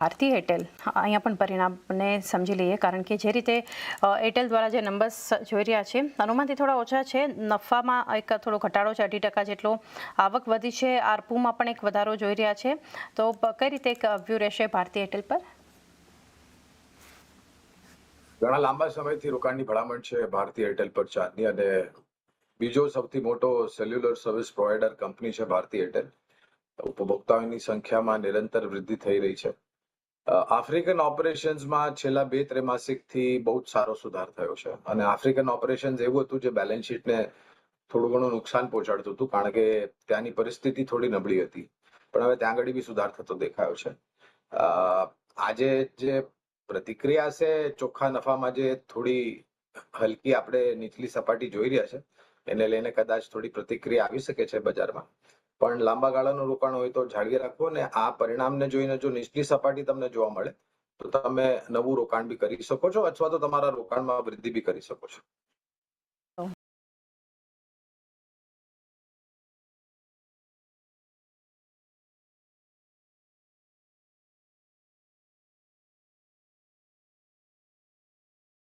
ભારતીય એરટેલ અહીંયા પણ પરિણામને સમજી લઈએ, કારણ કે જે રીતે એરટેલ દ્વારા જે નંબર્સ જોઈ રહ્યા છે અનુમાનથી થોડા ઓછા છે. નફામાં એક થોડો ઘટાડો છે, 2% જેટલો. આવક વધી છે, આરપુમાં પણ એક વધારો જોઈ રહ્યા છે. તો કઈ રીતે એક વ્યૂ રહેશે ભારતીય એરટેલ પર? ઘણા લાંબા સમયથી રોકાણની ભલામણ છે ભારતીય એરટેલ પર ચારની, અને બીજો સૌથી મોટો સેલ્યુલર સર્વિસ પ્રોવાઇડર કંપની છે ભારતીય એરટેલ. ઉપભોક્તાઓની સંખ્યામાં નિરંતર વૃદ્ધિ થઈ રહી છે. આફ્રિકન ઓપરેશન્સમાં છેલ્લા 2 ત્રૈમાસિકથી બહુ જ સારો સુધાર થયો છે, અને આફ્રિકન ઓપરેશન્સ એવું હતું જે બેલેન્સ શીટને થોડું ઘણું નુકસાન પહોંચાડતું હતું, કારણ કે ત્યાંની પરિસ્થિતિ થોડી નબળી હતી. પણ હવે ત્યાં આગળ બી સુધાર થતો દેખાયો છે. આજે જે પ્રતિક્રિયા છે ચોખ્ખા નફામાં, જે થોડી હલકી આપણે નીચલી સપાટી જોઈ રહ્યા છે, એને લઈને કદાચ થોડી પ્રતિક્રિયા આવી શકે છે બજારમાં. પણ લાંબા ગાળાનું રોકાણ હોય તો જાળવી રાખવું, અને આ પરિણામને જોઈને જો નીચલી સપાટી તમને જોવા મળે તો તમે નવું રોકાણ બી કરી શકો છો, અથવા તો તમારા રોકાણમાં વૃદ્ધિ બી કરી શકો છો.